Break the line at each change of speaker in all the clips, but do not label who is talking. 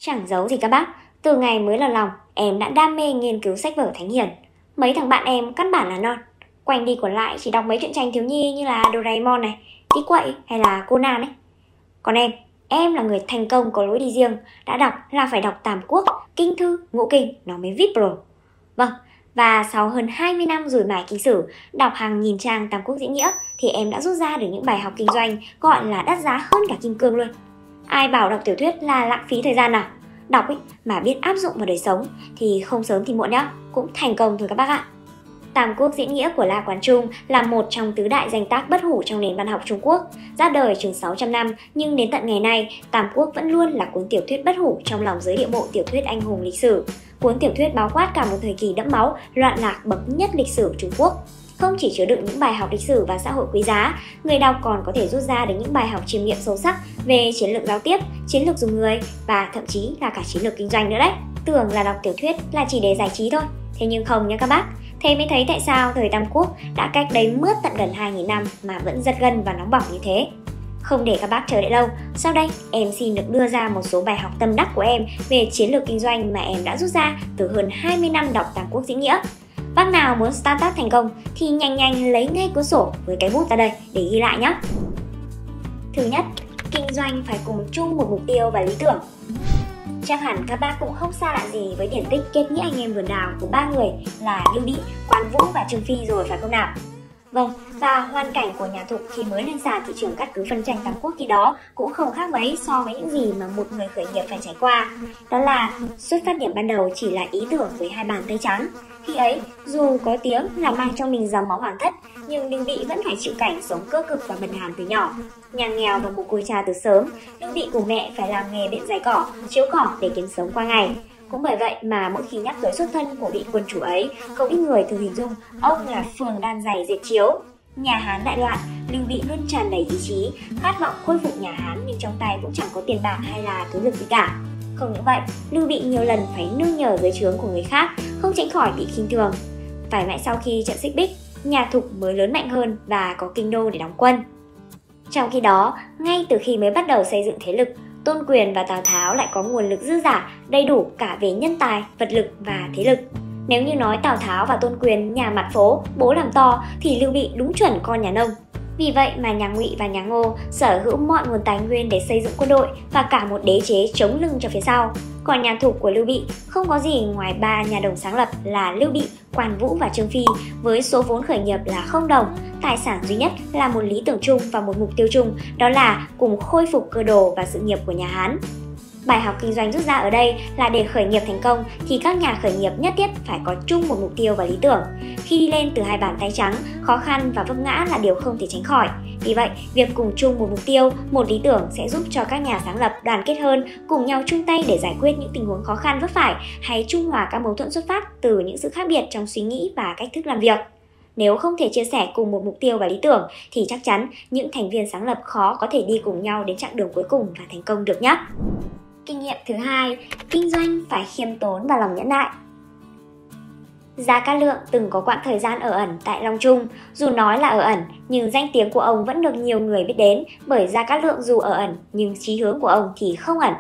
Chẳng giấu gì các bác, từ ngày mới là lòng, em đã đam mê nghiên cứu sách vở thánh hiền. Mấy thằng bạn em căn bản là non. Quanh đi còn lại chỉ đọc mấy truyện tranh thiếu nhi như là Doraemon này, Tí Quậy hay là Conan ấy. Còn em là người thành công có lối đi riêng, đã đọc là phải đọc Tam Quốc, Kinh Thư, Ngũ Kinh, nó mới VIP pro. Vâng, và sau hơn 20 năm rồi mải kinh sử, đọc hàng nghìn trang Tam Quốc diễn nghĩa thì em đã rút ra được những bài học kinh doanh gọi là đắt giá hơn cả kim cương luôn. Ai bảo đọc tiểu thuyết là lãng phí thời gian nào? Đọc ấy mà biết áp dụng vào đời sống thì không sớm thì muộn nhá, cũng thành công thôi các bác ạ. Tam Quốc diễn nghĩa của La Quán Trung là một trong tứ đại danh tác bất hủ trong nền văn học Trung Quốc. Ra đời chừng 600 năm nhưng đến tận ngày nay, Tam Quốc vẫn luôn là cuốn tiểu thuyết bất hủ trong lòng giới địa mộ tiểu thuyết anh hùng lịch sử. Cuốn tiểu thuyết bao quát cả một thời kỳ đẫm máu, loạn lạc bậc nhất lịch sử Trung Quốc. Không chỉ chứa đựng những bài học lịch sử và xã hội quý giá, người đọc còn có thể rút ra được những bài học chiêm nghiệm sâu sắc về chiến lược giao tiếp, chiến lược dùng người và thậm chí là cả chiến lược kinh doanh nữa đấy. Tưởng là đọc tiểu thuyết là chỉ để giải trí thôi, thế nhưng không nha các bác. Thế mới thấy tại sao thời Tam Quốc đã cách đấy mướt tận gần 2.000 năm mà vẫn giật gân và nóng bỏng như thế. Không để các bác chờ đợi lâu, sau đây em xin được đưa ra một số bài học tâm đắc của em về chiến lược kinh doanh mà em đã rút ra từ hơn 20 năm đọc Tam Quốc diễn nghĩa. Bác nào muốn start up thành công thì nhanh lấy ngay cuốn sổ với cái bút ra đây để ghi lại nhé. Thứ nhất, kinh doanh phải cùng chung một mục tiêu và lý tưởng. Chắc hẳn các bác cũng không xa lạ gì với điển tích kết nghĩa anh em vườn đào của ba người là Lưu Bị, Quan Vũ và Trương Phi rồi phải không nào? Vâng, và hoàn cảnh của nhà Thục khi mới lên sàn thị trường cắt cứ phân tranh Tam Quốc khi đó cũng không khác mấy so với những gì mà một người khởi nghiệp phải trải qua. Đó là xuất phát điểm ban đầu chỉ là ý tưởng với hai bàn tay trắng. Khi ấy, dù có tiếng là mang trong mình dòng máu hoàng thất, nhưng Lưu Bị vẫn phải chịu cảnh sống cơ cực và bần hàn từ nhỏ. Nhà nghèo và mồ côi cha từ sớm, Lưu Bị cùng mẹ phải làm nghề biện rải cỏ, chiếu cỏ để kiếm sống qua ngày. Cũng bởi vậy mà mỗi khi nhắc tới xuất thân của vị quân chủ ấy, không ít người thường hình dung ông là phường đan giày diệt chiếu. Nhà Hán đại loạn, Lưu Bị luôn tràn đầy ý chí, khát vọng khôi phục nhà Hán nhưng trong tay cũng chẳng có tiền bạc hay là thứ lực gì cả. Không những vậy, Lưu Bị nhiều lần phải nương nhờ dưới trướng của người khác, không tránh khỏi bị khinh thường. Phải mãi sau khi trận Xích Bích, nhà Thục mới lớn mạnh hơn và có kinh đô để đóng quân. Trong khi đó, ngay từ khi mới bắt đầu xây dựng thế lực, Tôn Quyền và Tào Tháo lại có nguồn lực dư dả, đầy đủ cả về nhân tài, vật lực và thế lực. Nếu như nói Tào Tháo và Tôn Quyền nhà mặt phố, bố làm to thì Lưu Bị đúng chuẩn con nhà nông. Vì vậy mà nhà Ngụy và nhà Ngô sở hữu mọi nguồn tài nguyên để xây dựng quân đội và cả một đế chế chống lưng cho phía sau. Còn nhà Thục của Lưu Bị không có gì ngoài ba nhà đồng sáng lập là Lưu Bị, Quan Vũ và Trương Phi với số vốn khởi nghiệp là 0 đồng. Tài sản duy nhất là một lý tưởng chung và một mục tiêu chung, đó là cùng khôi phục cơ đồ và sự nghiệp của nhà Hán. Bài học kinh doanh rút ra ở đây là để khởi nghiệp thành công thì các nhà khởi nghiệp nhất thiết phải có chung một mục tiêu và lý tưởng. Khi đi lên từ hai bàn tay trắng, khó khăn và vấp ngã là điều không thể tránh khỏi. Vì vậy, việc cùng chung một mục tiêu, một lý tưởng sẽ giúp cho các nhà sáng lập đoàn kết hơn, cùng nhau chung tay để giải quyết những tình huống khó khăn vấp phải hay trung hòa các mâu thuẫn xuất phát từ những sự khác biệt trong suy nghĩ và cách thức làm việc. Nếu không thể chia sẻ cùng một mục tiêu và lý tưởng thì chắc chắn những thành viên sáng lập khó có thể đi cùng nhau đến chặng đường cuối cùng và thành công được nhé. Kinh nghiệm thứ hai, kinh doanh phải khiêm tốn và lòng nhẫn nại. Gia Cát Lượng từng có quãng thời gian ở ẩn tại Long Trung. Dù nói là ở ẩn, nhưng danh tiếng của ông vẫn được nhiều người biết đến, bởi Gia Cát Lượng dù ở ẩn, nhưng chí hướng của ông thì không ẩn.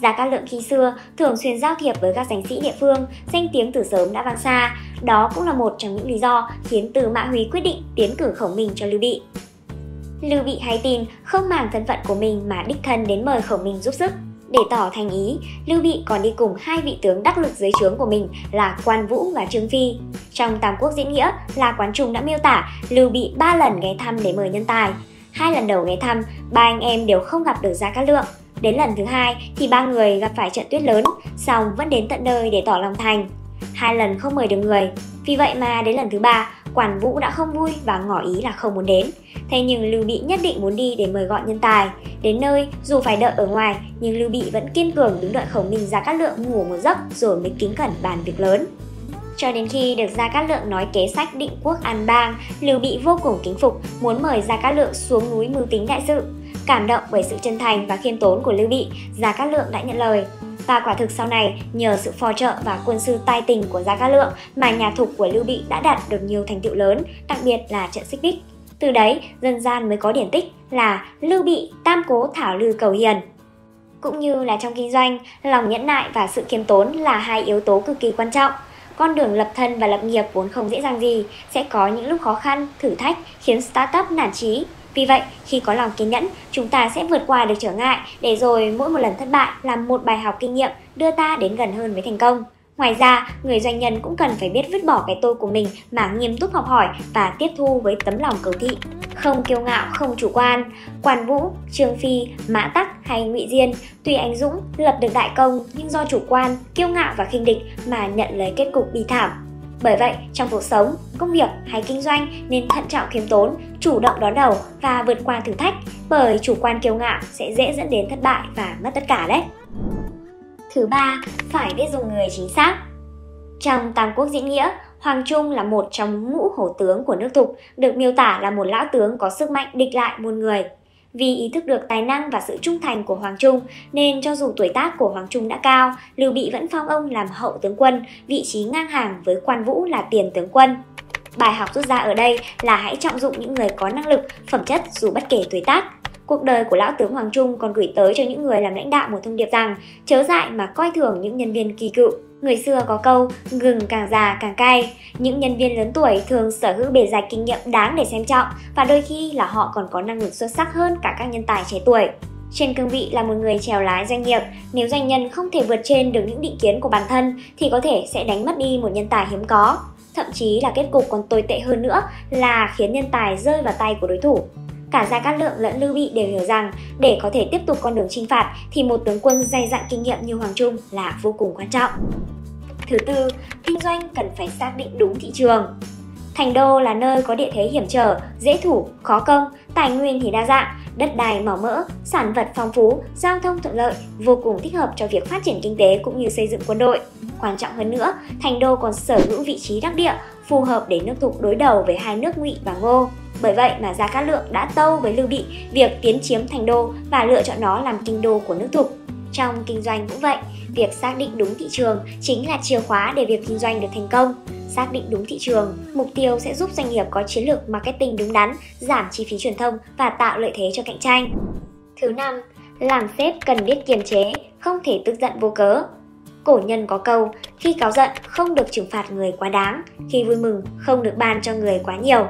Gia Cát Lượng khi xưa thường xuyên giao thiệp với các danh sĩ địa phương, danh tiếng từ sớm đã vang xa. Đó cũng là một trong những lý do khiến Tư Mã Huy quyết định tiến cử Khổng Minh cho Lưu Bị. Lưu Bị hay tin không màng thân phận của mình mà đích thân đến mời Khổng Minh giúp sức. Để tỏ thành ý, Lưu Bị còn đi cùng hai vị tướng đắc lực dưới trướng của mình là Quan Vũ và Trương Phi. Trong Tam Quốc diễn nghĩa, La Quán Trung đã miêu tả Lưu Bị 3 lần ghé thăm để mời nhân tài. 2 lần đầu ghé thăm, ba anh em đều không gặp được Gia Cát Lượng. Đến lần thứ 2 thì ba người gặp phải trận tuyết lớn, song vẫn đến tận nơi để tỏ lòng thành. 2 lần không mời được người, vì vậy mà đến lần thứ 3, Quan Vũ đã không vui và ngỏ ý là không muốn đến. Thế nhưng Lưu Bị nhất định muốn đi để mời gọi nhân tài. Đến nơi, dù phải đợi ở ngoài, nhưng Lưu Bị vẫn kiên cường đứng đợi Khổng Minh Gia Cát Lượng ngủ một giấc rồi mới kính cẩn bàn việc lớn. Cho đến khi được Gia Cát Lượng nói kế sách định quốc an bang, Lưu Bị vô cùng kính phục, muốn mời Gia Cát Lượng xuống núi mưu tính đại sự. Cảm động bởi sự chân thành và khiêm tốn của Lưu Bị, Gia Cát Lượng đã nhận lời. Và quả thực sau này, nhờ sự phò trợ và quân sư tài tình của Gia Cát Lượng mà nhà Thục của Lưu Bị đã đạt được nhiều thành tựu lớn, đặc biệt là trận Xích Bích. Từ đấy, dân gian mới có điển tích là Lưu Bị tam cố thảo lư cầu hiền. Cũng như là trong kinh doanh, lòng nhẫn nại và sự khiêm tốn là hai yếu tố cực kỳ quan trọng. Con đường lập thân và lập nghiệp vốn không dễ dàng gì, sẽ có những lúc khó khăn, thử thách khiến startup nản chí. Vì vậy, khi có lòng kiên nhẫn, chúng ta sẽ vượt qua được trở ngại, để rồi mỗi một lần thất bại là một bài học kinh nghiệm đưa ta đến gần hơn với thành công. Ngoài ra, người doanh nhân cũng cần phải biết vứt bỏ cái tôi của mình mà nghiêm túc học hỏi và tiếp thu với tấm lòng cầu thị. Không kiêu ngạo, không chủ quan. Quan Vũ, Trương Phi, Mã Tắc hay Ngụy Diên tuy anh dũng lập được đại công nhưng do chủ quan, kiêu ngạo và khinh địch mà nhận lấy kết cục bi thảm. Bởi vậy, trong cuộc sống, công việc hay kinh doanh nên thận trọng khiêm tốn, chủ động đón đầu và vượt qua thử thách, bởi chủ quan kiêu ngạo sẽ dễ dẫn đến thất bại và mất tất cả đấy. Thứ ba, phải biết dùng người chính xác. Trong Tam Quốc diễn nghĩa, Hoàng Trung là một trong ngũ hổ tướng của nước Thục, được miêu tả là một lão tướng có sức mạnh địch lại muôn người. Vì ý thức được tài năng và sự trung thành của Hoàng Trung, nên cho dù tuổi tác của Hoàng Trung đã cao, Lưu Bị vẫn phong ông làm hậu tướng quân, vị trí ngang hàng với Quan Vũ là tiền tướng quân. Bài học rút ra ở đây là hãy trọng dụng những người có năng lực, phẩm chất dù bất kể tuổi tác. Cuộc đời của lão tướng Hoàng Trung còn gửi tới cho những người làm lãnh đạo một thông điệp rằng chớ dại mà coi thường những nhân viên kỳ cựu. Người xưa có câu, gừng càng già càng cay. Những nhân viên lớn tuổi thường sở hữu bề dày kinh nghiệm đáng để xem trọng, và đôi khi là họ còn có năng lực xuất sắc hơn cả các nhân tài trẻ tuổi. Trên cương vị là một người chèo lái doanh nghiệp, nếu doanh nhân không thể vượt trên được những định kiến của bản thân thì có thể sẽ đánh mất đi một nhân tài hiếm có. Thậm chí là kết cục còn tồi tệ hơn nữa là khiến nhân tài rơi vào tay của đối thủ. Cả Gia Cát Lượng lẫn Lưu Bị đều hiểu rằng để có thể tiếp tục con đường chinh phạt thì một tướng quân dày dặn kinh nghiệm như Hoàng Trung là vô cùng quan trọng. Thứ tư, kinh doanh cần phải xác định đúng thị trường. Thành đô là nơi có địa thế hiểm trở, dễ thủ, khó công, tài nguyên thì đa dạng, đất đai màu mỡ, sản vật phong phú, giao thông thuận lợi, vô cùng thích hợp cho việc phát triển kinh tế cũng như xây dựng quân đội. Quan trọng hơn nữa, Thành đô còn sở hữu vị trí đắc địa, phù hợp để nước Thục đối đầu với hai nước Ngụy và Ngô. Bởi vậy mà Gia Cát Lượng đã tâu với Lưu Bị việc tiến chiếm Thành đô và lựa chọn nó làm kinh đô của nước Thục. Trong kinh doanh cũng vậy, việc xác định đúng thị trường chính là chìa khóa để việc kinh doanh được thành công. Xác định đúng thị trường, mục tiêu sẽ giúp doanh nghiệp có chiến lược marketing đúng đắn, giảm chi phí truyền thông và tạo lợi thế cho cạnh tranh. Thứ năm, làm sếp cần biết kiềm chế, không thể tức giận vô cớ. Cổ nhân có câu, khi cáu giận không được trừng phạt người quá đáng, khi vui mừng không được ban cho người quá nhiều.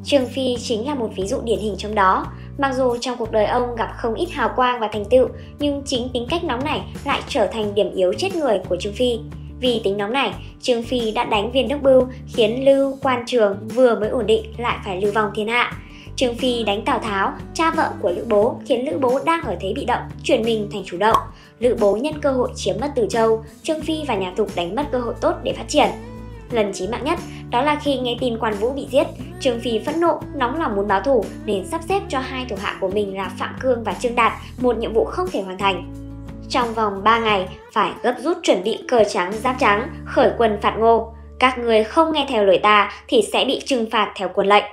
Trương Phi chính là một ví dụ điển hình trong đó. Mặc dù trong cuộc đời ông gặp không ít hào quang và thành tựu, nhưng chính tính cách nóng này lại trở thành điểm yếu chết người của Trương Phi. Vì tính nóng này, Trương Phi đã đánh Viên Đốc Bưu, khiến Lưu Quan Trường vừa mới ổn định lại phải lưu vong thiên hạ. Trương Phi đánh Tào Tháo, cha vợ của Lữ Bố, khiến Lữ Bố đang ở thế bị động, chuyển mình thành chủ động. Lữ Bố nhân cơ hội chiếm mất Từ Châu, Trương Phi và nhà Thục đánh mất cơ hội tốt để phát triển. Lần chí mạng nhất đó là khi nghe tin Quan Vũ bị giết, Trương Phi phẫn nộ, nóng lòng muốn báo thù nên sắp xếp cho hai thuộc hạ của mình là Phạm Cương và Trương Đạt một nhiệm vụ không thể hoàn thành. Trong vòng 3 ngày phải gấp rút chuẩn bị cờ trắng giáp trắng, khởi quân phạt Ngô. Các người không nghe theo lời ta thì sẽ bị trừng phạt theo quân lệnh.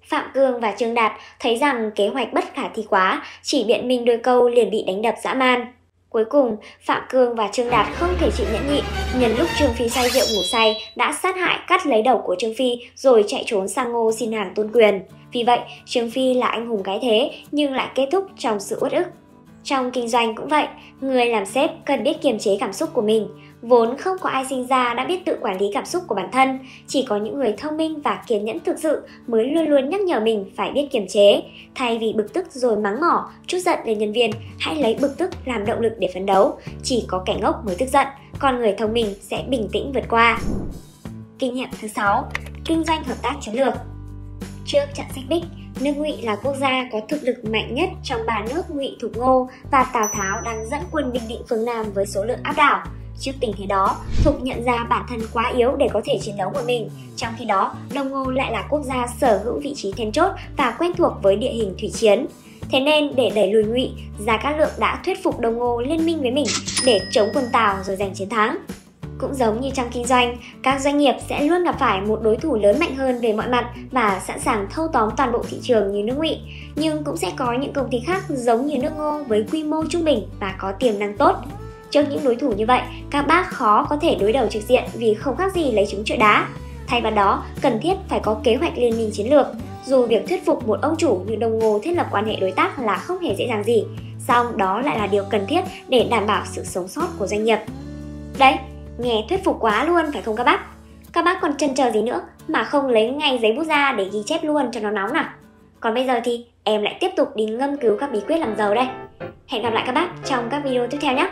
Phạm Cương và Trương Đạt thấy rằng kế hoạch bất khả thi quá, chỉ biện minh đôi câu liền bị đánh đập dã man. Cuối cùng, Phạm Cương và Trương Đạt không thể chịu nhẫn nhịn, nhân lúc Trương Phi say rượu ngủ say đã sát hại cắt lấy đầu của Trương Phi rồi chạy trốn sang Ngô xin hàng tôn quyền. Vì vậy, Trương Phi là anh hùng cái thế nhưng lại kết thúc trong sự uất ức. Trong kinh doanh cũng vậy, người làm sếp cần biết kiềm chế cảm xúc của mình. Vốn không có ai sinh ra đã biết tự quản lý cảm xúc của bản thân, chỉ có những người thông minh và kiên nhẫn thực sự mới luôn luôn nhắc nhở mình phải biết kiềm chế. Thay vì bực tức rồi mắng mỏ, trút giận lên nhân viên, hãy lấy bực tức làm động lực để phấn đấu. Chỉ có kẻ ngốc mới tức giận, còn người thông minh sẽ bình tĩnh vượt qua. Kinh nghiệm thứ 6, kinh doanh hợp tác chiến lược. Trước trận Xích Bích, nước Ngụy là quốc gia có thực lực mạnh nhất trong ba nước Ngụy Thục Ngô và Tào Tháo đang dẫn quân bình định phương Nam với số lượng áp đảo. Trước tình thế đó, Thục nhận ra bản thân quá yếu để có thể chiến đấu một mình. Trong khi đó, Đông Ngô lại là quốc gia sở hữu vị trí then chốt và quen thuộc với địa hình thủy chiến. Thế nên để đẩy lùi Ngụy, Gia Cát Lượng đã thuyết phục Đông Ngô liên minh với mình để chống quân Tào rồi giành chiến thắng. Cũng giống như trong kinh doanh, các doanh nghiệp sẽ luôn gặp phải một đối thủ lớn mạnh hơn về mọi mặt và sẵn sàng thâu tóm toàn bộ thị trường như nước Ngụy. Nhưng cũng sẽ có những công ty khác giống như nước Ngô với quy mô trung bình và có tiềm năng tốt. Trước những đối thủ như vậy, các bác khó có thể đối đầu trực diện vì không khác gì lấy trứng trọi đá. Thay vào đó, cần thiết phải có kế hoạch liên minh chiến lược. Dù việc thuyết phục một ông chủ như Đông Ngô thiết lập quan hệ đối tác là không hề dễ dàng gì, Song đó lại là điều cần thiết để đảm bảo sự sống sót của doanh nghiệp. Đấy, nghe thuyết phục quá luôn phải không các bác? Các bác còn chần chờ gì nữa mà không lấy ngay giấy bút ra để ghi chép luôn cho nó nóng nào. Còn bây giờ thì em lại tiếp tục đi ngâm cứu các bí quyết làm giàu đây. Hẹn gặp lại các bác trong các video tiếp theo nhé.